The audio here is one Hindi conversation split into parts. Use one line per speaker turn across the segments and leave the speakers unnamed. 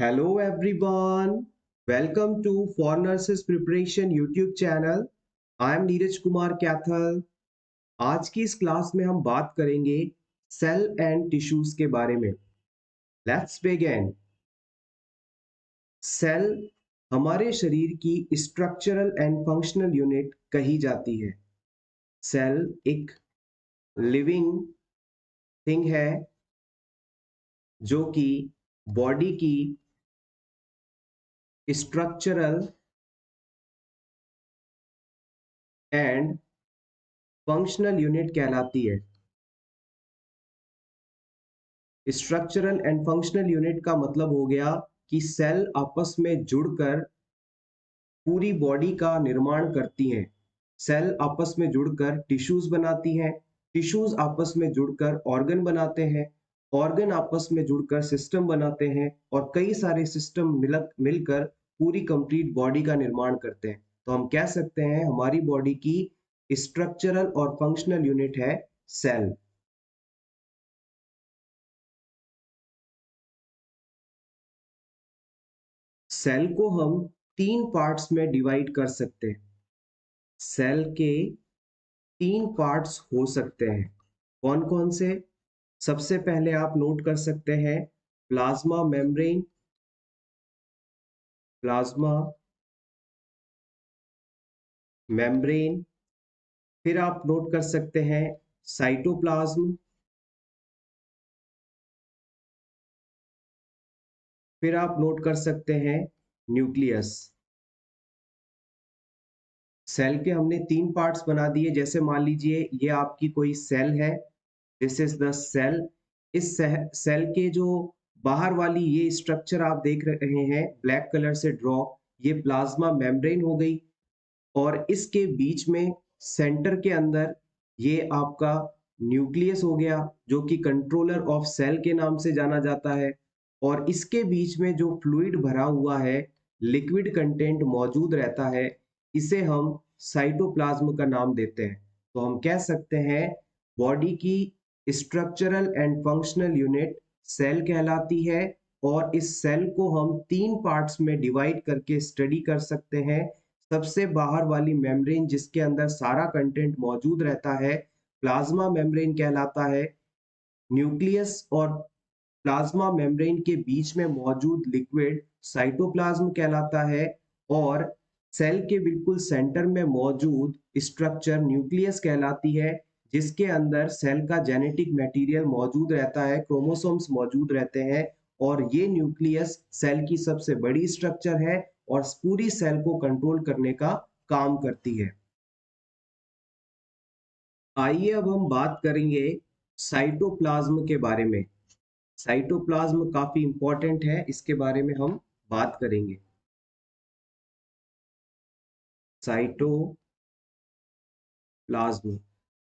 Hello everyone, welcome to For Nurses Preparation YouTube channel. I am Neeraj Kumar Kaithal. आज की इस क्लास में हम बात करेंगे सेल एंड टिश्यूज के बारे में. Let's begin. सेल हमारे शरीर की स्ट्रक्चरल एंड फंक्शनल यूनिट कही जाती है. सेल एक लिविंग थिंग है जो कि बॉडी की स्ट्रक्चरल एंड फंक्शनल यूनिट कहलाती है. स्ट्रक्चरल एंड फंक्शनल यूनिट का मतलब हो गया कि सेल आपस में जुड़कर पूरी बॉडी का निर्माण करती हैं. सेल आपस में जुड़कर टिश्यूज बनाती हैं. टिश्यूज आपस में जुड़कर ऑर्गन बनाते हैं. ऑर्गन आपस में जुड़कर सिस्टम बनाते हैं और कई सारे सिस्टम मिलकर पूरी कंप्लीट बॉडी का निर्माण करते हैं. तो हम कह सकते हैं हमारी बॉडी की स्ट्रक्चरल और फंक्शनल यूनिट है सेल. सेल को हम तीन पार्ट्स में डिवाइड कर सकते हैं. सेल के तीन पार्ट्स हो सकते हैं. कौन कौन से? सबसे पहले आप नोट कर सकते हैं प्लाज्मा मेम्ब्रेन. Plasma membrane. फिर आप नोट कर सकते हैं साइटोप्लाज्म. फिर आप नोट कर सकते हैं न्यूक्लियस. सेल के हमने तीन पार्ट्स बना दिए. जैसे मान लीजिए ये आपकी कोई सेल है. This is the cell. इस सेल के जो बाहर वाली ये स्ट्रक्चर आप देख रहे हैं ब्लैक कलर से ड्रॉ, ये प्लाज्मा मेम्ब्रेन हो गई. और इसके बीच में सेंटर के अंदर ये आपका न्यूक्लियस हो गया जो कि कंट्रोलर ऑफ सेल के नाम से जाना जाता है. और इसके बीच में जो फ्लूइड भरा हुआ है, लिक्विड कंटेंट मौजूद रहता है, इसे हम साइटोप्लाज्म का नाम देते हैं. तो हम कह सकते हैं बॉडी की structural and functional unit cell कहलाती है. और इस सेल को हम तीन पार्ट्स में डिवाइड करके स्टडी कर सकते हैं. सबसे बाहर वाली मेम्ब्रेन जिसके अंदर सारा कंटेंट मौजूद रहता है प्लाज्मा मेम्ब्रेन कहलाता है. न्यूक्लियस और प्लाज्मा मेम्ब्रेन के बीच में मौजूद लिक्विड साइटोप्लाज्म कहलाता है. और सेल के बिल्कुल सेंटर में मौजूद स्ट्रक्चर न्यूक्लियस कहलाती है जिसके अंदर सेल का जेनेटिक मटेरियल मौजूद रहता है, क्रोमोसोम्स मौजूद रहते हैं. और ये न्यूक्लियस सेल की सबसे बड़ी स्ट्रक्चर है और पूरी सेल को कंट्रोल करने का काम करती है. आइए अब हम बात करेंगे साइटोप्लाज्म के बारे में. साइटोप्लाज्म काफी इंपॉर्टेंट है, इसके बारे में हम बात करेंगे. साइटोप्लाज्म,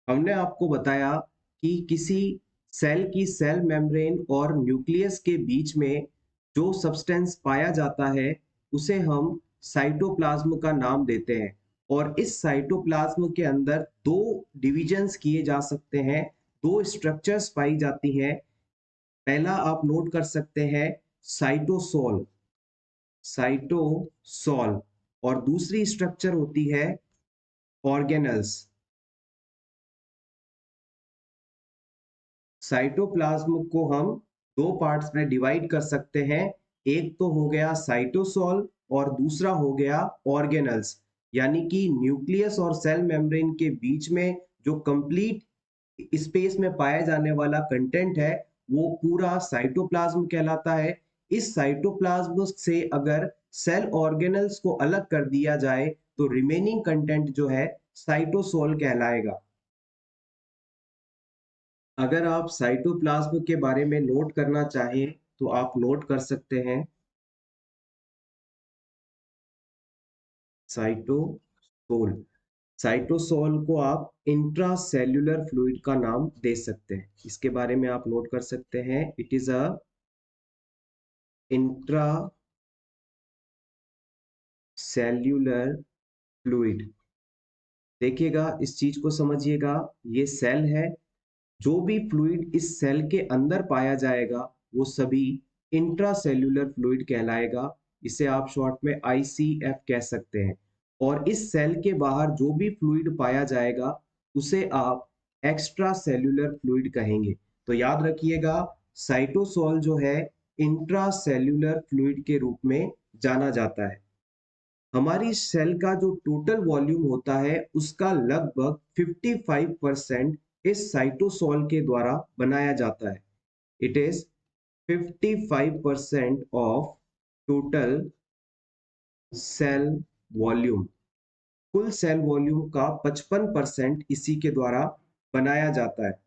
हमने आपको बताया कि किसी सेल की सेल मेम्ब्रेन और न्यूक्लियस के बीच में जो सब्सटेंस पाया जाता है उसे हम साइटोप्लाज्म का नाम देते हैं. और इस साइटोप्लाज्म के अंदर दो डिविजन्स किए जा सकते हैं, दो स्ट्रक्चर्स पाई जाती हैं. पहला आप नोट कर सकते हैं साइटोसोल. साइटोसोल. और दूसरी स्ट्रक्चर होती है ऑर्गेनल्स. साइटोप्लाज्म को हम दो पार्ट्स में डिवाइड कर सकते हैं. एक तो हो गया साइटोसोल और दूसरा हो गया ऑर्गेनल्स. यानी कि न्यूक्लियस और सेल मेम्ब्रेन के बीच में जो कंप्लीट स्पेस में पाया जाने वाला कंटेंट है वो पूरा साइटोप्लाज्म कहलाता है. इस साइटोप्लाज्म से अगर सेल ऑर्गेनल्स को अलग कर दिया जाए तो रिमेनिंग कंटेंट जो है साइटोसोल कहलाएगा. अगर आप साइटोप्लाज्म के बारे में नोट करना चाहें तो आप नोट कर सकते हैं साइटोसोल. साइटोसोल को आप इंट्रासेल्युलर फ्लूइड का नाम दे सकते हैं. इसके बारे में आप नोट कर सकते हैं it is a intracellular fluid. देखिएगा, इस चीज को समझिएगा. ये सेल है, जो भी फ्लूइड इस सेल के अंदर पाया जाएगा वो सभी इंट्रासेल्यूलर फ्लूइड कहलाएगा। इसे आप शॉर्ट में ICF कह सकते हैं। और इस सेल के बाहर जो भी फ्लूइड पाया जाएगा उसे आप एक्स्ट्रा सेल्यूलर फ्लूइड कहेंगे। तो याद रखिएगा, साइटोसोल जो है इंट्रासेल्यूलर फ्लूइड के रूप में जाना जाता है। हमारी सेल का जो टोटल वॉल्यूम होता है उसका लगभग 55% इस साइटोसोल के द्वारा बनाया जाता है। It is 55% of total sale volume. कुल सेल वॉल्यूम का 55% इसी के द्वारा बनाया जाता है।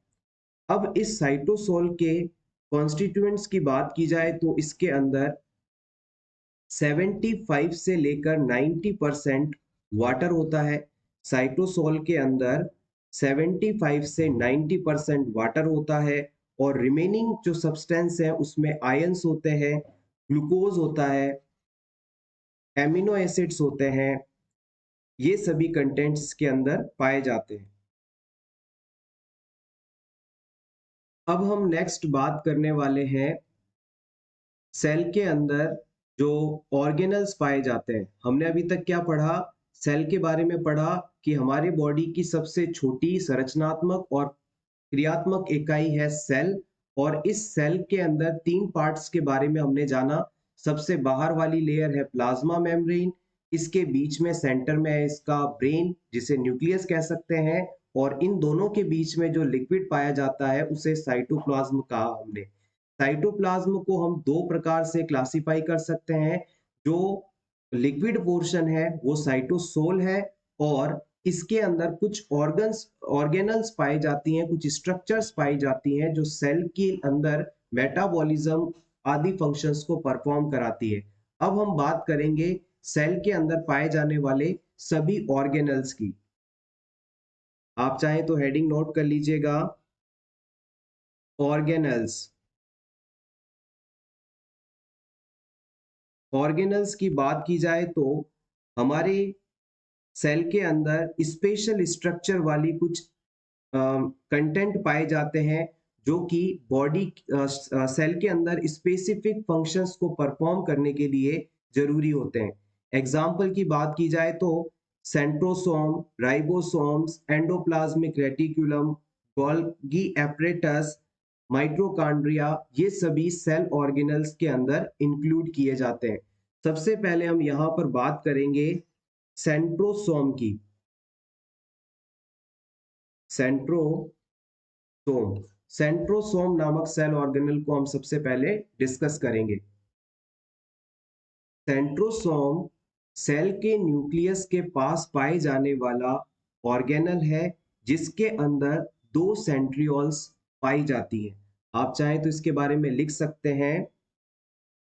अब इस साइटोसोल के कॉन्स्टिट्यूएंट्स की बात की जाए तो इसके अंदर 75 से लेकर 90% वाटर होता है। साइटोसोल के अंदर 75 से 90% वाटर होता है और रिमेनिंग जो सब्सटेंस है उसमें आयंस होते हैं, ग्लूकोज होता है, एमिनो एसिड्स होते हैं। ये सभी कंटेंट्स इसके अंदर पाए जाते हैं। अब हम नेक्स्ट बात करने वाले हैं सेल के अंदर जो ऑर्गेनल्स पाए जाते हैं। हमने अभी तक क्या पढ़ा? सेल के बारे में पढ़ा कि हमारे बॉडी की सबसे छोटी संरचनात्मक और क्रियात्मक इकाई है सेल। और इस सेल के अंदर तीन पार्ट्स के बारे में हमने जाना। सबसे बाहर वाली लेयर है प्लाज्मा मेम्ब्रेन, इसके बीच में सेंटर में है इसका ब्रेन जिसे न्यूक्लियस कह सकते हैं, और इन दोनों के बीच में जो लिक्विड पाया जाता है उसे साइटोप्लाज्म कहा हमने। साइटोप्लाज्म को हम दो प्रकार से क्लासिफाई कर सकते हैं। जो लिक्विड पोर्शन है वो साइटोसोल है, और इसके अंदर कुछ ऑर्गेनल्स पाई जाती हैं, कुछ स्ट्रक्चर्स पाई जाती हैं जो सेल के अंदर मेटाबॉलिज्म आदि फंक्शंस को परफॉर्म कराती है। अब हम बात करेंगे सेल के अंदर पाए जाने वाले सभी ऑर्गेनल्स की। आप चाहें तो हेडिंग नोट कर लीजिएगा, ऑर्गेनल्स। ऑर्गेनल्स की बात की जाए तो हमारे सेल के अंदर स्पेशल स्ट्रक्चर वाली कुछ कंटेंट पाए जाते हैं जो कि बॉडी सेल के अंदर स्पेसिफिक फंक्शंस को परफॉर्म करने के लिए जरूरी होते हैं। एग्जाम्पल की बात की जाए तो centrosome, ribosomes, endoplasmic reticulum, Golgi apparatus, mitochondria, ये सभी सेल ऑर्गेनल्स के अंदर इंक्लूड किए जाते हैं। सबसे पहले हम यहाँ पर बात करेंगे सेंट्रोसोम की। सेंट्रोसोम, सेंट्रोसोम नामक सेल ऑर्गेनल को हम सबसे पहले डिस्कस करेंगे। सेंट्रोसोम सेल के न्यूक्लियस के पास पाए जाने वाला ऑर्गेनल है जिसके अंदर दो सेंट्रियोल्स पाई जाती है। आप चाहें तो इसके बारे में लिख सकते हैं,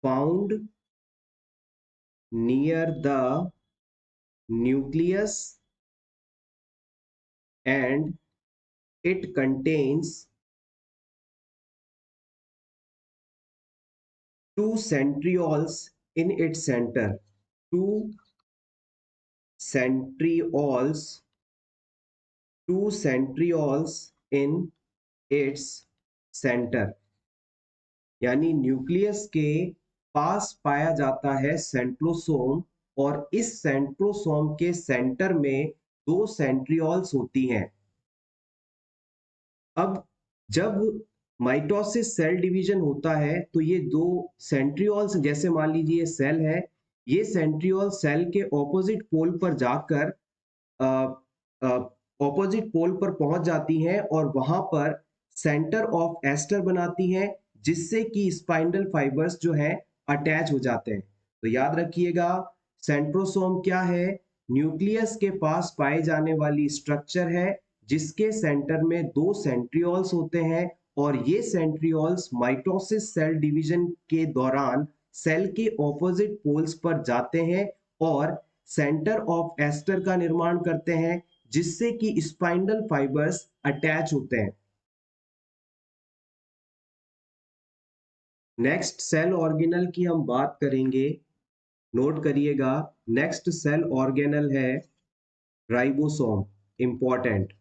found near the nucleus and it contains two centrioles in its center. Two centrioles, two centrioles in its center. यानी न्यूक्लियस के पास पाया जाता है सेंट्रोसोम, और इस सेंट्रोसोम के सेंटर में दो सेंट्रियोल्स होती हैं। अब जब माइटोसिस सेल डिवीजन होता है तो ये दो सेंट्रियोल्स, जैसे मान लीजिए सेल है, ये सेंट्रियोल सेल के ऑपोजिट पोल पर जाकर ऑपोजिट पोल पर पहुंच जाती हैं और वहां पर सेंटर ऑफ एस्टर बनाती हैं, जिससे कि स्पाइंडल फाइबर्स जो है अटैच हो जाते हैं। तो याद रखिएगा, सेंट्रोसोम क्या है? न्यूक्लियस के पास पाए जाने वाली स्ट्रक्चर है जिसके सेंटर में दो सेंट्रियोल्स होते हैं, और ये सेंट्रियोल्स माइटोसिस सेल डिवीजन के दौरान सेल के ऑपोजिट पोल्स पर जाते हैं और सेंटर ऑफ एस्टर का निर्माण करते हैं, जिससे कि स्पाइंडल फाइबर्स अटैच होते हैं। नेक्स्ट सेल ऑर्गेनल की हम बात करेंगे, नोट करिएगा। नेक्स्ट सेल ऑर्गेनल है राइबोसोम। इंपॉर्टेंट,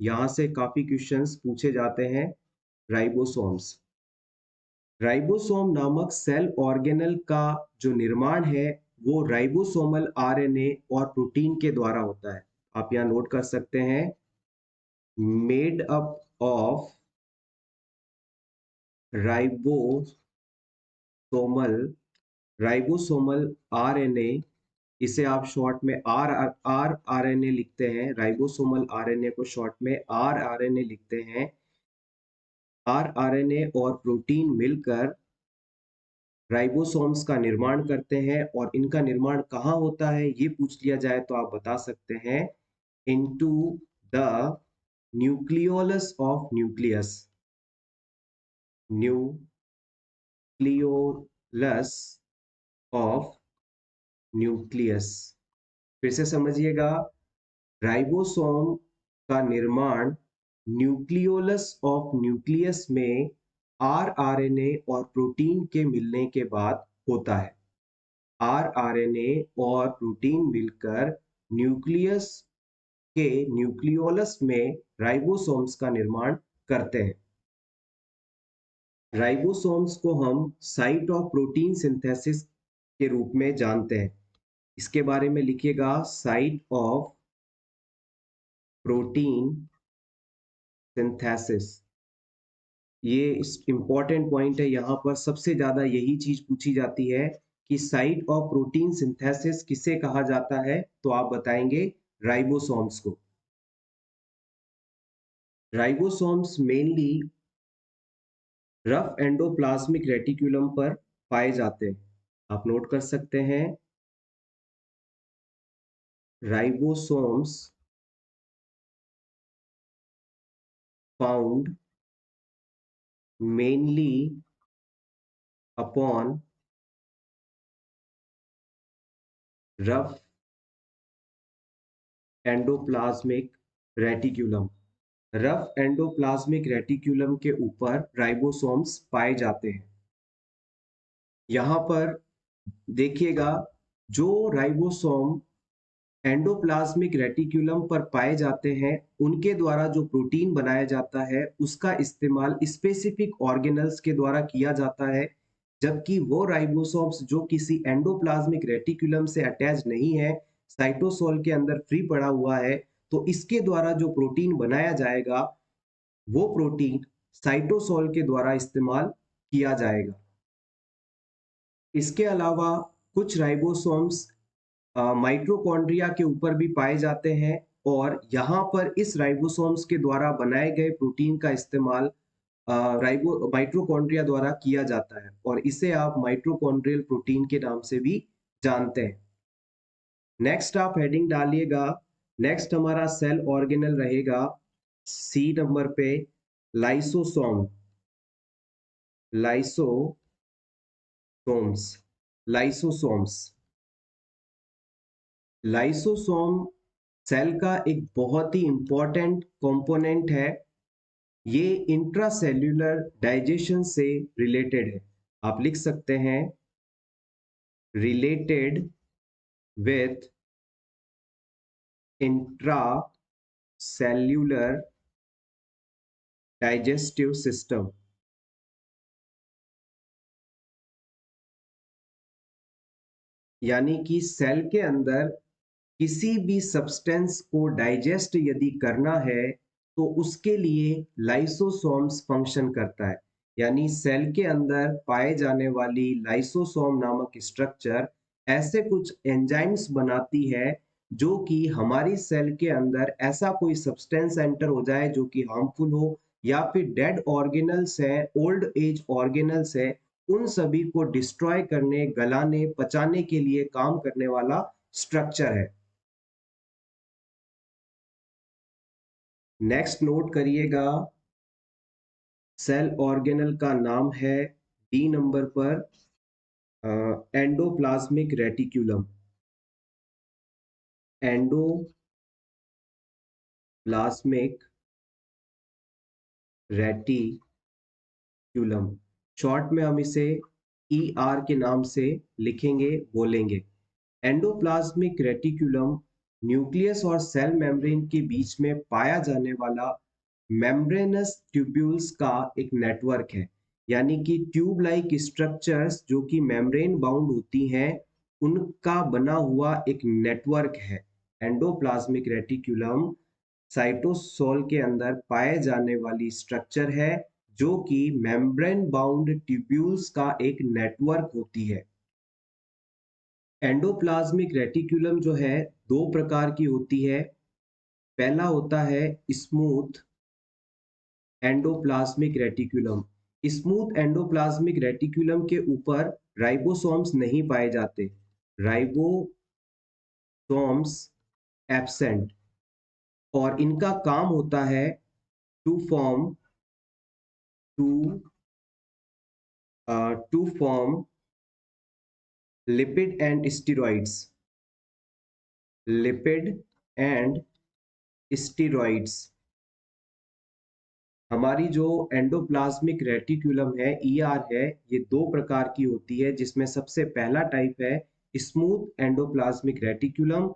यहां से काफी क्वेश्चंस पूछे जाते हैं राइबोसोम्स। राइबोसोम नामक सेल ऑर्गेनल का जो निर्माण है वो राइबोसोमल आरएनए और प्रोटीन के द्वारा होता है। आप यहाँ नोट कर सकते हैं, made up of ribosomal ribosomal RNA, इसे आप शॉर्ट में आर आर आरएनए लिखते हैं। राइबोसोमल आरएनए को शॉर्ट में आर आरएनए लिखते हैं। आर आरएनए और प्रोटीन मिलकर राइबोसोम्स का निर्माण करते हैं, और इनका निर्माण कहाँ होता है ये पूछ लिया जाए तो आप बता सकते हैं, into the nucleolus of nucleus. Nucleolus of nucleus. फिर से समझिएगा, राइबोसोम का निर्माण न्यूक्लियोलस ऑफ न्यूक्लियस में आर आरएनए और प्रोटीन के मिलने के बाद होता है। आर आरएनए और प्रोटीन मिलकर न्यूक्लियस के न्यूक्लियोलस में राइबोसोम्स का निर्माण करते हैं। राइबोसोम्स को हम साइट ऑफ प्रोटीन सिंथेसिस के रूप में जानते हैं। इसके बारे में लिखिएगा, साइट ऑफ प्रोटीन सिंथेसिस। ये इंपॉर्टेंट पॉइंट है, यहाँ पर सबसे ज्यादा यही चीज पूछी जाती है कि साइट ऑफ प्रोटीन सिंथेसिस किसे कहा जाता है, तो आप बताएंगे राइबोसोम्स को। Ribosomes mainly rough endoplasmic reticulum पर पाए जाते हैं। आप नोट कर सकते हैं, ribosomes found mainly upon rough endoplasmic reticulum. Rough endoplasmic reticulum के ऊपर राइबोसोम्स पाए जाते हैं। यहां पर देखिएगा, जो राइबोसोम एंडोप्लाज्मिक रेटिकुलम पर पाए जाते हैं उनके द्वारा जो प्रोटीन बनाया जाता है उसका इस्तेमाल स्पेसिफिक ऑर्गेनल्स के द्वारा किया जाता है, जबकि वो राइबोसोम्स जो किसी एंडोप्लाज्मिक रेटिकुलम से अटैच नहीं है, साइटोसोल के अंदर फ्री पड़ा हुआ है, तो इसके द्वारा जो प्रोटीन बनाया जाएगा वो प्रोटीन साइटोसोल के द्वारा इस्तेमाल किया जाएगा। इसके अलावा कुछ राइबोसोम्स माइटोकॉन्ड्रिया के ऊपर भी पाए जाते हैं, और यहाँ पर इस राइबोसोम्स के द्वारा बनाए गए प्रोटीन का इस्तेमाल राइबो माइटोकॉन्ड्रिया द्वारा किया जाता है, और इसे आप माइटोकॉन्ड्रियल प्रोटीन के नाम से भी जानते हैं। नेक्स्ट आप हेडिंग डालिएगा, नेक्स्ट हमारा सेल ऑर्गेनल रहेगा सी नंबर पे, lysosome. Lysosomes lysosomes lysosome cell का एक बहुत ही इंपॉर्टेंट कंपोनेंट है। ये इंट्रासेल्यूलर डाइजेशन से रिलेटेड है। आप लिख सकते हैं, related with intracellular digestive system. यानी कि सेल के अंदर किसी भी सब्सटेंस को डाइजेस्ट यदि करना है तो उसके लिए लाइसोसोम्स फंक्शन करता है। यानी सेल के अंदर पाए जाने वाली लाइसोसोम नामक स्ट्रक्चर ऐसे कुछ एंजाइम्स बनाती है जो कि हमारी सेल के अंदर ऐसा कोई सब्सटेंस एंटर हो जाए जो कि हार्मफुल हो, या फिर डेड ऑर्गेनल्स हैं, ओल्ड एज ऑर्गेनल्स है, उन सभी को डिस्ट्रॉय करने, गलाने, पचाने के लिए काम करने वाला स्ट्रक्चर है। नेक्स्ट नोट करिएगा, सेल ऑर्गेनल का नाम है डी नंबर पर endoplasmic reticulum. Endoplasmic reticulum, short में हम इसे ER के नाम से लिखेंगे, बोलेंगे। एंडोप्लाज्मिक रेटिकुलम न्यूक्लियस और सेल मेम्ब्रेन के बीच में पाया जाने वाला मेम्ब्रेनस ट्यूब्यूल्स का एक नेटवर्क है। यानी कि ट्यूब लाइक स्ट्रक्चर्स जो कि मेम्ब्रेन बाउंड होती हैं, उनका बना हुआ एक नेटवर्क है। एंडोप्लाज्मिक रेटिक्यूलम साइटोसोल के अंदर पाए जाने वाली स्ट्रक्चर है जो कि मेम्ब्रेन बाउंड ट्यूब्यूल्स का एक नेटवर्क होती है। एंडोप्लाज्मिक रेटिक्यूलम जो है दो प्रकार की होती है। पहला होता है smooth endoplasmic reticulum. Smooth endoplasmic reticulum के ऊपर राइबोसोम्स नहीं पाए जाते, राइबोसोम्स एब्सेंट, और इनका काम होता है to form to to form lipid and steroids, lipid and steroids. हमारी जो एंडोप्लाज्मिक रेटिक्यूलम है, ईआर है, ये दो प्रकार की होती है, जिसमें सबसे पहला टाइप है स्मूथ एंडोप्लाज्मिक रेटिक्यूलम।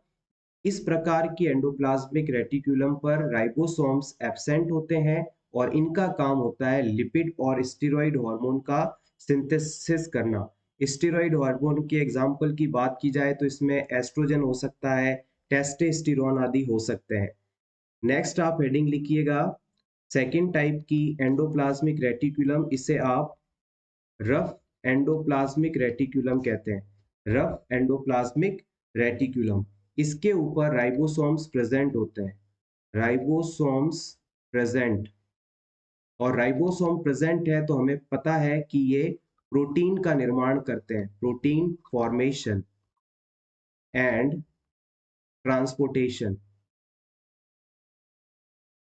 इस प्रकार की एंडोप्लाज्मिक रेटिक्यूलम पर राइबोसोम्स एब्सेंट होते हैं और इनका काम होता है लिपिड और स्टेरॉइड हार्मोन का सिंथेसिस करना। स्टेरॉइड हार्मोन के एग्जाम्पल की बात की जाए तो इसमें एस्ट्रोजन हो सकता है, टेस्टोस्टेरोन आदि हो सकते हैं। नेक्स्ट आप हेडिंग लिखिएगा सेकेंड टाइप की एंडोप्लाज्मिक रेटिक्यूलम, इसे आप रफ एंडोप्लाज्मिक रेटिक्यूलम कहते हैं। रफ एंडोप्लाज्मिक रेटिक्यूलम, इसके ऊपर राइबोसोम्स प्रेजेंट होते हैं, राइबोसोम्स प्रेजेंट। और राइबोसोम प्रेजेंट है तो हमें पता है कि ये प्रोटीन का निर्माण करते हैं, प्रोटीन फॉर्मेशन एंड ट्रांसपोर्टेशन।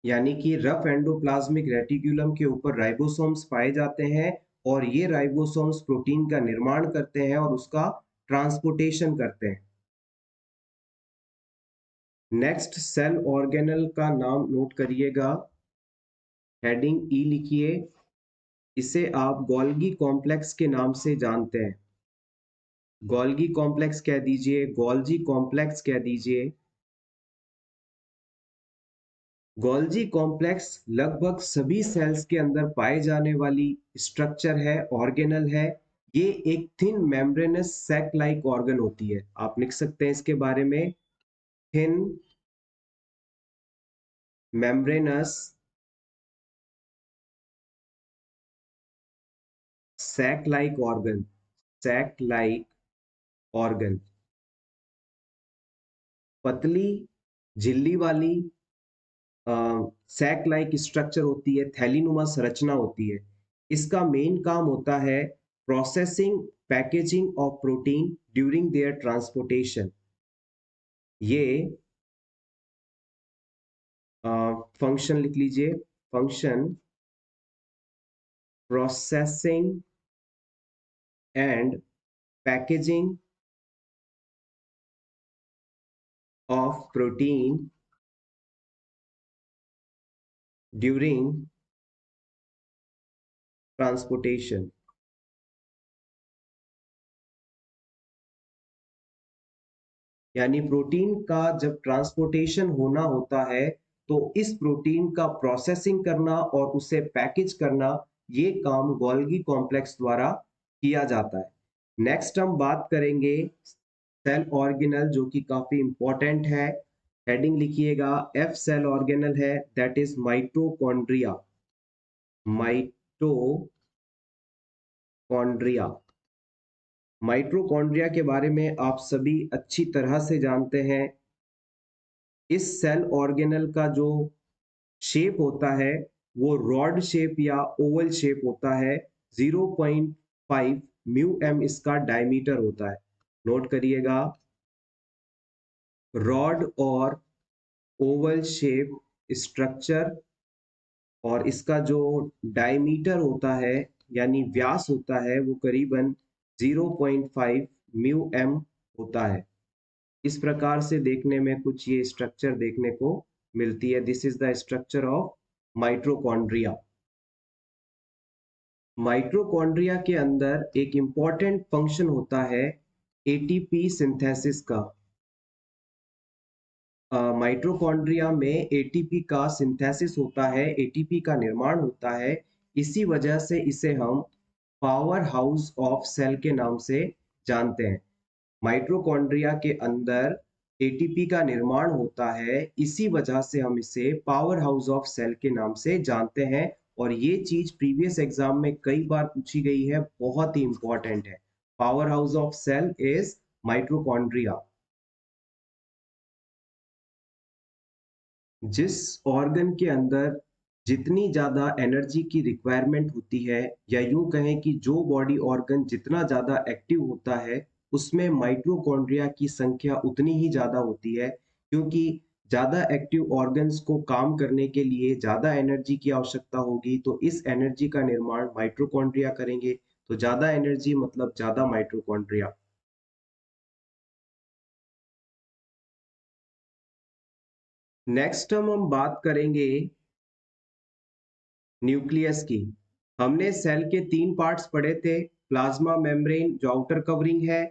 यानी कि रफ एंडोप्लाज्मिक रेटिक्यूलम के ऊपर राइबोसोम्स पाए जाते हैं और ये राइबोसोम्स प्रोटीन का निर्माण करते हैं और उसका ट्रांसपोर्टेशन करते हैं। नेक्स्ट सेल ऑर्गेनल का नाम नोट करिएगा, हेडिंग ई लिखिए, इसे आप गोल्गी कॉम्प्लेक्स के नाम से जानते हैं। गोल्गी कॉम्प्लेक्स कह दीजिए, गोल्जी कॉम्प्लेक्स कह दीजिए। गोल्जी कॉम्प्लेक्स लगभग सभी सेल्स के अंदर पाए जाने वाली स्ट्रक्चर है, ऑर्गेनल है। ये एक thin membranous sac like organ होती है। आप लिख सकते हैं इसके बारे में, thin membranous sac like organ, sac like organ. पतली झिल्ली वाली सैक लाइक स्ट्रक्चर होती है, थैलीनुमा संरचना होती है। इसका मेन काम होता है processing packaging of protein during their transportation. ये फंक्शन लिख लीजिए, function processing and packaging of protein during transportation. यानी प्रोटीन का जब ट्रांसपोर्टेशन होना होता है तो इस प्रोटीन का प्रोसेसिंग करना और उसे पैकेज करना, ये काम गोल्गी कॉम्प्लेक्स द्वारा किया जाता है। नेक्स्ट हम बात करेंगे सेल ऑर्गेनल, जो कि काफी इंपॉर्टेंट है। हेडिंग लिखिएगा, एफ सेल ऑर्गेनल है, that is mitochondria. Mitochondria, mitochondria के बारे में आप सभी अच्छी तरह से जानते हैं। इस सेल ऑर्गेनल का जो शेप होता है वो रॉड शेप या ओवल शेप होता है। 0.5 म्यू एम इसका डायमीटर होता है। नोट करिएगा, रॉड और ओवल शेप स्ट्रक्चर, और इसका जो डायमीटर होता है यानी व्यास होता है वो करीबन 0.5 म्यू एम होता है। इस प्रकार से देखने में कुछ ये स्ट्रक्चर देखने को मिलती है। This is the structure of mitochondria. Mitochondria के अंदर एक इंपॉर्टेंट फंक्शन होता है एटीपी सिंथेसिस का। माइटोकॉन्ड्रिया में एटीपी का सिंथेसिस होता है, एटीपी का निर्माण होता है। इसी वजह से इसे हम पावर हाउस ऑफ सेल के नाम से जानते हैं। माइटोकॉन्ड्रिया के अंदर एटीपी का निर्माण होता है, इसी वजह से हम इसे पावर हाउस ऑफ सेल के नाम से जानते हैं। और ये चीज प्रीवियस एग्जाम में कई बार पूछी गई है, बहुत ही इंपॉर्टेंट है। Power house of cell is mitochondria. जिस ऑर्गन के अंदर जितनी ज्यादा एनर्जी की रिक्वायरमेंट होती है, या यूं कहें कि जो बॉडी ऑर्गन जितना ज्यादा एक्टिव होता है, उसमें माइटोकॉन्ड्रिया की संख्या उतनी ही ज्यादा होती है। क्योंकि ज्यादा एक्टिव ऑर्गन्स को काम करने के लिए ज्यादा एनर्जी की आवश्यकता होगी, तो इस एनर्जी का निर्माण माइटोकॉन्ड्रिया करेंगे। तो ज्यादा एनर्जी मतलब ज्यादा माइटोकॉन्ड्रिया। नेक्स्ट हम बात करेंगे न्यूक्लियस की। हमने सेल के 3 पार्ट्स पढ़े थे। प्लाज्मा मेम्ब्रेन जो आउटर कवरिंग है,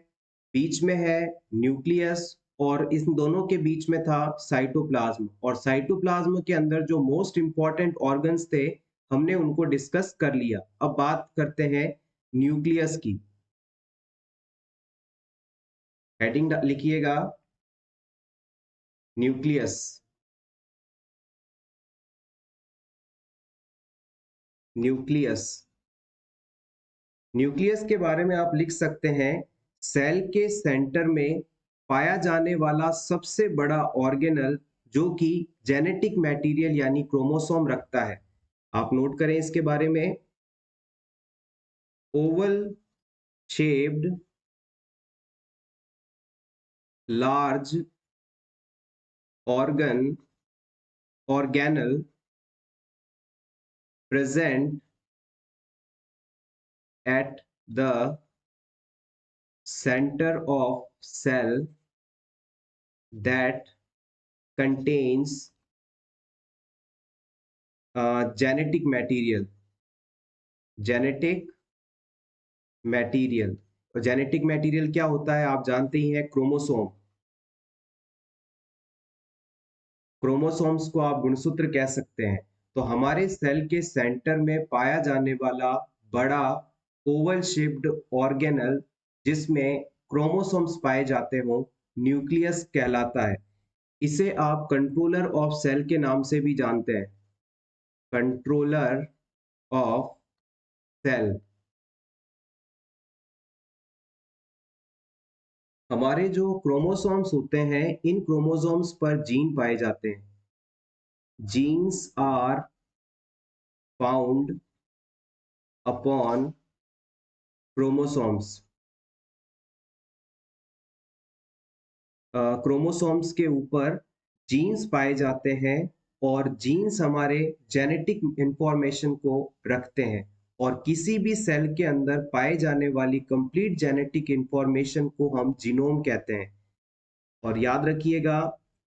बीच में है न्यूक्लियस, और इन दोनों के बीच में था साइटोप्लाज्म। और साइटोप्लाज्म के अंदर जो मोस्ट इंपॉर्टेंट ऑर्गन्स थे, हमने उनको डिस्कस कर लिया। अब बात करते हैं न्यूक्लियस की। हेडिंग लिखिएगा, न्यूक्लियस। न्यूक्लियस न्यूक्लियस के बारे में आप लिख सकते हैं, सेल के सेंटर में पाया जाने वाला सबसे बड़ा ऑर्गेनल जो कि जेनेटिक मटेरियल यानी क्रोमोसोम रखता है। आप नोट करें इसके बारे में, Oval shaped large organ organelle present at the center of cell that contains genetic material। Genetic material, और जेनेटिक मटेरियल क्या होता है आप जानते ही हैं, क्रोमोसोम। क्रोमोसोम्स को आप गुणसूत्र कह सकते हैं। तो हमारे सेल के सेंटर में पाया जाने वाला बड़ा ओवल शेप्ड ऑर्गेनल जिसमें क्रोमोसोम्स पाए जाते हो, न्यूक्लियस कहलाता है। इसे आप कंट्रोलर ऑफ सेल के नाम से भी जानते हैं, कंट्रोलर ऑफ सेल। हमारे जो क्रोमोसोम्स होते हैं, इन क्रोमोसोम्स पर जीन पाए जाते हैं। Genes are found upon chromosomes. Chromosomes के ऊपर जीन्स पाए जाते हैं, और जीन्स हमारे जेनेटिक इंफॉर्मेशन को रखते हैं। और किसी भी सेल के अंदर पाए जाने वाली कंप्लीट जेनेटिक इंफॉर्मेशन को हम जीनोम कहते हैं। और याद रखिएगा,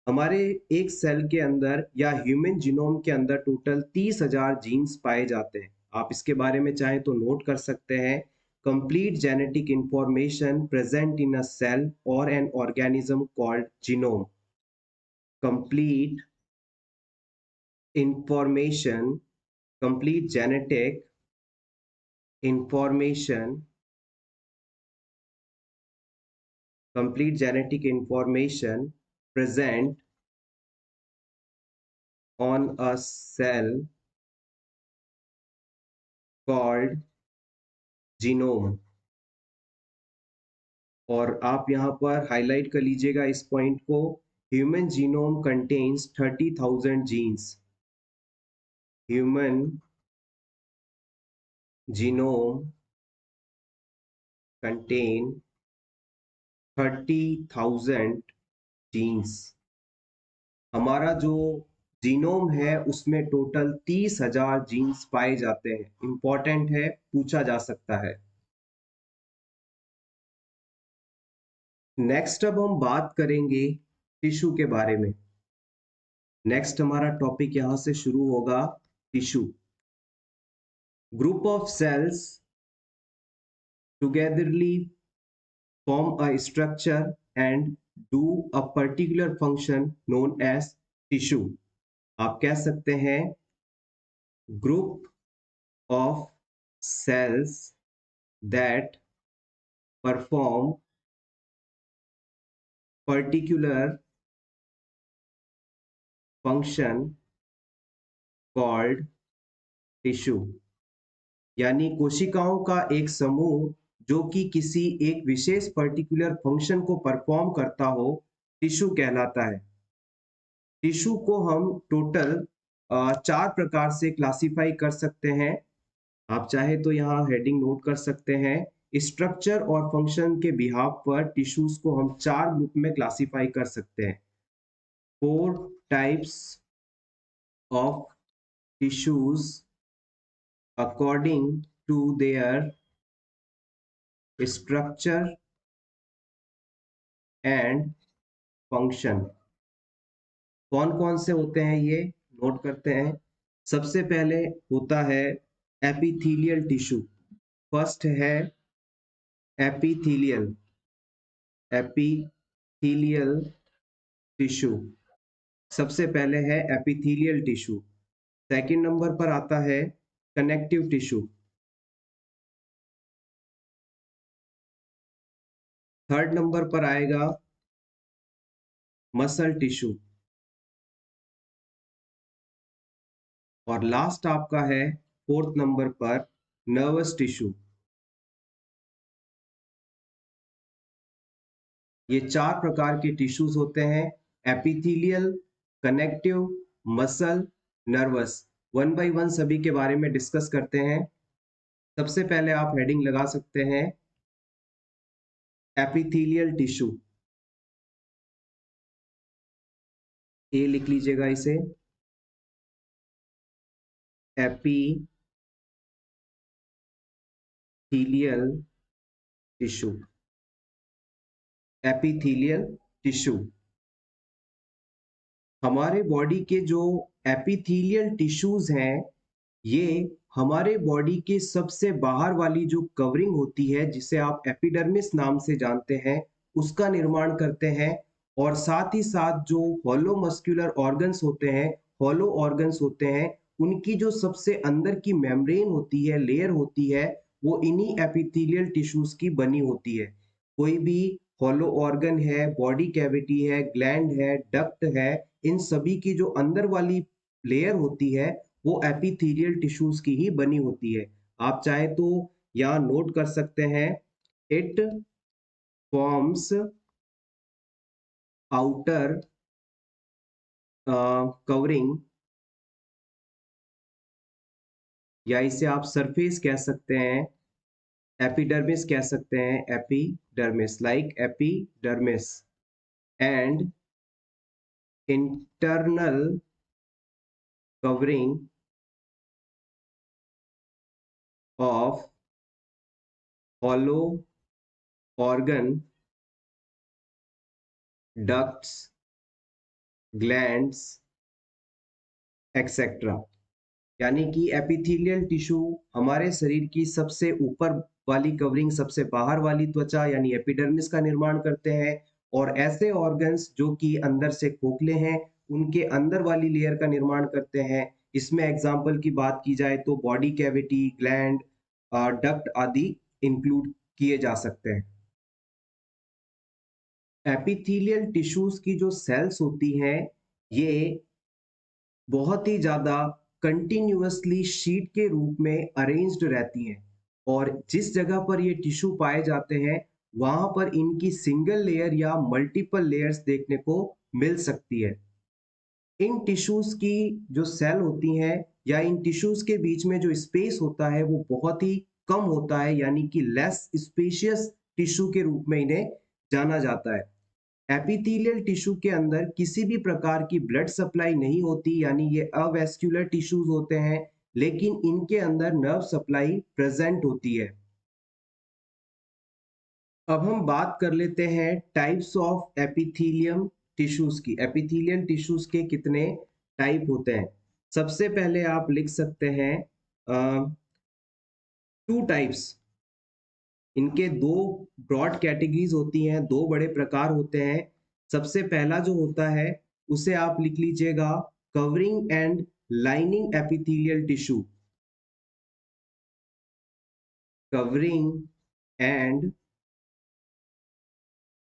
हमारे एक सेल के अंदर या ह्यूमन जीनोम के अंदर टोटल 30,000 जीन्स पाए जाते हैं। आप इसके बारे में चाहें तो नोट कर सकते हैं। Complete genetic information present in a cell और an organism called genome. Complete information, complete genetic information, complete genetic information present on a cell called genome। और आप यहाँ पर हाईलाइट कर लीजिएगा इस पॉइंट को, human genome contains 30,000 genes. Human genome contain 30,000 genes. हमारा जो जीनोम है उसमें टोटल 30,000 जीन्स पाए जाते हैं। इंपॉर्टेंट है, पूछा जा सकता है। नेक्स्ट अब हम बात करेंगे टिश्यू के बारे में। नेक्स्ट हमारा टॉपिक यहां से शुरू होगा, tissue. Group of cells togetherly form a structure and do a particular function known as tissue। आप कह सकते हैं, group of cells that perform particular function called tissue। यानी कोशिकाओं का एक समूह जो कि किसी एक विशेष पर्टिकुलर फंक्शन को परफॉर्म करता हो, टिश्यू कहलाता है। टिश्यू को हम टोटल 4 प्रकार से क्लासिफाई कर सकते हैं। आप चाहे तो यहाँ हेडिंग नोट कर सकते हैं। स्ट्रक्चर और फंक्शन के बिहाफ पर टिश्यूज को हम 4 ग्रुप में क्लासिफाई कर सकते हैं। 4 types of tissues according to their structure and function। कौन कौन से होते हैं ये नोट करते हैं। सबसे पहले होता है एपिथेलियल टिश्यू। फर्स्ट है एपिथेलियल एपिथेलियल टिश्यू। सबसे पहले है एपिथेलियल टिश्यू। सेकंड नंबर पर आता है कनेक्टिव टिश्यू। थर्ड नंबर पर आएगा मसल टिश्यू। और लास्ट आपका है फोर्थ नंबर पर नर्वस टिश्यू। ये 4 प्रकार के टिश्यूज होते हैं, epithelial, connective, muscle, nervous. One by one सभी के बारे में डिस्कस करते हैं। सबसे पहले आप हेडिंग लगा सकते हैं एपिथेलियल टिश्यू। ए लिख लीजिएगा इसे। Epithelial tissue. एपिथेलियल टिश्यू हमारे बॉडी के जो एपिथेलियल टिश्यूज हैं, ये हमारे बॉडी के सबसे बाहर वाली जो कवरिंग होती है, जिसे आप एपिडर्मिस नाम से जानते हैं, उसका निर्माण करते हैं। और साथ ही साथ जो हॉलो मस्कुलर ऑर्गन्स होते हैं, हॉलो ऑर्गन्स होते हैं, उनकी जो सबसे अंदर की मेम्ब्रेन होती है, लेयर होती है, वो इन्हीं एपिथेलियल टिश्यूज की बनी होती है। कोई भी हॉलो ऑर्गन है, बॉडी कैविटी है, ग्लैंड है, डक्ट है, इन सभी की जो अंदर वाली लेयर होती है, वो एपिथेलियल टिश्यूज की ही बनी होती है। आप चाहे तो यहाँ नोट कर सकते हैं, इट फॉर्म्स आउटर कवरिंग, या इसे आप सरफेस कह सकते हैं, एपिडर्मिस कह सकते हैं, epidermis like epidermis, and internal covering of hollow organ, ducts, glands, etcetera. यानी कि एपिथेलियल टिश्यू हमारे शरीर की सबसे ऊपर वाली कवरिंग, सबसे बाहर वाली त्वचा यानी एपिडर्मिस का निर्माण करते हैं। और ऐसे ऑर्गन्स जो कि अंदर से खोखले हैं, उनके अंदर वाली लेयर का निर्माण करते हैं। इसमें एग्जाम्पल की बात की जाए तो बॉडी कैविटी, ग्लैंड, डक्ट आदि इंक्लूड किए जा सकते हैं। एपिथेलियल टिश्यूज की जो सेल्स होती हैं, ये बहुत ही ज़्यादा कंटिन्यूअसली शीट के रूप में अरेंज्ड रहती हैं। और जिस जगह पर ये टिश्यू पाए जाते हैं, वहाँ पर इनकी सिंगल लेयर या मल्टीपल लेयर्स देखने को मिल सकती है। इन टिश्यूज की जो सेल होती हैं या इन टिश्यूज के बीच में जो स्पेस होता है, वो बहुत ही कम होता है, यानी कि लेस स्पेशियस टिश्यू के रूप में इन्हें जाना जाता है। एपिथेलियल टिश्यू के अंदर किसी भी प्रकार की ब्लड सप्लाई नहीं होती, यानी ये अवैस्कुलर टिश्यूज होते हैं, लेकिन इनके अंदर नर्व सप्लाई प्रेजेंट होती है। अब हम बात कर लेते हैं टाइप्स ऑफ एपिथेलियम टिश्यूज की। एपिथेलियल टिश्यूज के कितने टाइप होते हैं। सबसे पहले आप लिख सकते हैं 2 टाइप्स। इनके 2 ब्रॉड कैटेगरीज होती हैं, 2 बड़े प्रकार होते हैं। सबसे पहला जो होता है, उसे आप लिख लीजिएगा covering and lining epithelial tissue. covering and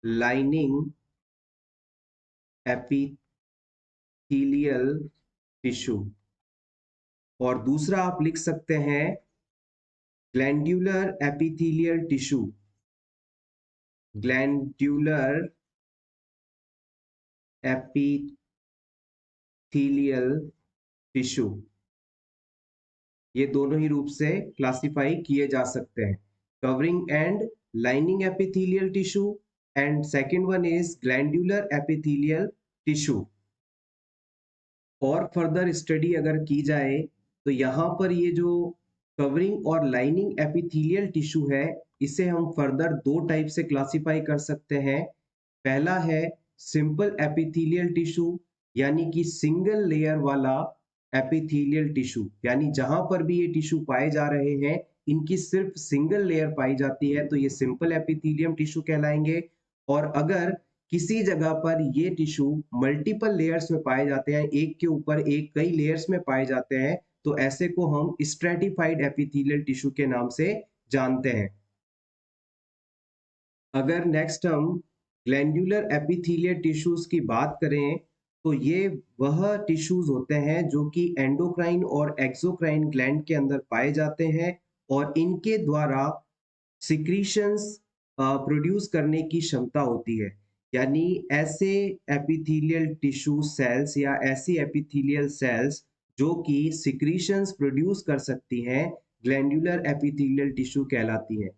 lining epithelial tissue। और दूसरा आप लिख सकते हैं glandular epithelial tissue, glandular epithelial tissue. ये दोनों ही रूप से क्लासिफाई किए जा सकते हैं, covering and lining epithelial tissue and second one is glandular epithelial tissue. और फर्दर स्टडी अगर की जाए तो यहाँ पर ये जो कवरिंग और लाइनिंग एपिथेलियल टिश्यू है, इसे हम फर्दर दो टाइप से क्लासिफाई कर सकते हैं। पहला है सिंपल एपिथेलियल टिश्यू, यानी कि सिंगल लेयर वाला एपिथेलियल टिश्यू, यानी जहां पर भी ये टिश्यू पाए जा रहे हैं इनकी सिर्फ सिंगल लेयर पाई जाती है, तो ये सिंपल एपिथेलियम टिश्यू कहलाएंगे। और अगर किसी जगह पर ये टिश्यू मल्टीपल लेयर्स में पाए जाते हैं, एक के ऊपर एक कई लेयर्स में पाए जाते हैं, तो ऐसे को हम स्ट्रेटिफाइड एपिथेलियल टिश्यू के नाम से जानते हैं। अगर नेक्स्ट हम ग्लैंड्यूलर एपिथेलियल टिश्यूज की बात करें तो ये वह टिश्यूज होते हैं जो कि एंडोक्राइन और एक्सोक्राइन ग्लैंड के अंदर पाए जाते हैं और इनके द्वारा सिक्रीशंस प्रोड्यूस करने की क्षमता होती है। यानी ऐसे एपिथेलियल टिश्यू सेल्स या ऐसी एपिथेलियल सेल्स जो कि सिक्रीशंस प्रोड्यूस कर सकती हैं, ग्लैंड्यूलर एपिथेलियल टिश्यू कहलाती हैं।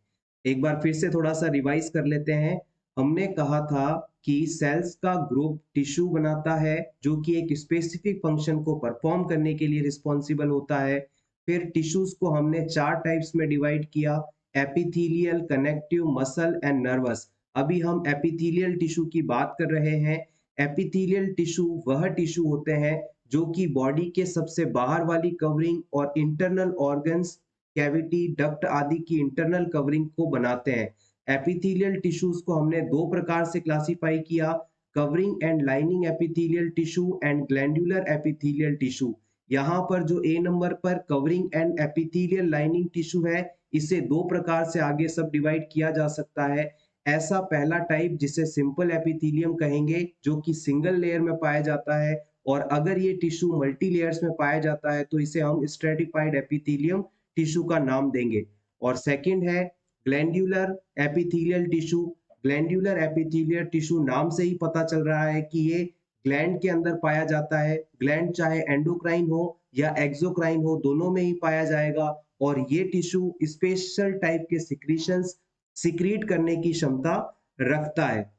एक बार फिर से थोड़ा सा रिवाइज कर लेते हैं। हमने कहा था कि सेल्स का ग्रुप टिश्यू बनाता है जो कि एक स्पेसिफिक फंक्शन को परफॉर्म करने के लिए रिस्पॉन्सिबल होता है। फिर टिश्यूज को हमने चार टाइप्स में डिवाइड किया, epithelial, connective, muscle and nervous. अभी हम एपिथेलियल टिश्यू की बात कर रहे हैं। एपिथेलियल टिश्यू वह टिश्यू होते हैं जो कि बॉडी के सबसे बाहर वाली कवरिंग और इंटरनल ऑर्गन्स, कैविटी, डक्ट आदि की इंटरनल कवरिंग को बनाते हैं। एपिथेलियल टिश्यूज को हमने दो प्रकार से क्लासिफाई किया, covering and lining epithelial tissue and glandular epithelial tissue. यहाँ पर जो ए नंबर पर covering and epithelial lining tissue है, इसे दो प्रकार से आगे सब डिवाइड किया जा सकता है। ऐसा पहला टाइप जिसे सिंपल एपिथेलियम कहेंगे जो कि सिंगल लेयर में पाया जाता है, और अगर ये टिश्यू मल्टी लेयर्स में पाया जाता है तो इसे हम स्ट्रेटिफाइड एपिथेलियम टिश्यू का नाम देंगे। और सेकंड है glandular epithelial tissue. Glandular epithelial tissue नाम से ही पता चल रहा है कि ये ग्लैंड के अंदर पाया जाता है। ग्लैंड चाहे एंडोक्राइन हो या एक्सोक्राइन हो, दोनों में ही पाया जाएगा। और ये टिश्यू स्पेशल टाइप के सिक्रीशंस सिक्रीट करने की क्षमता रखता है।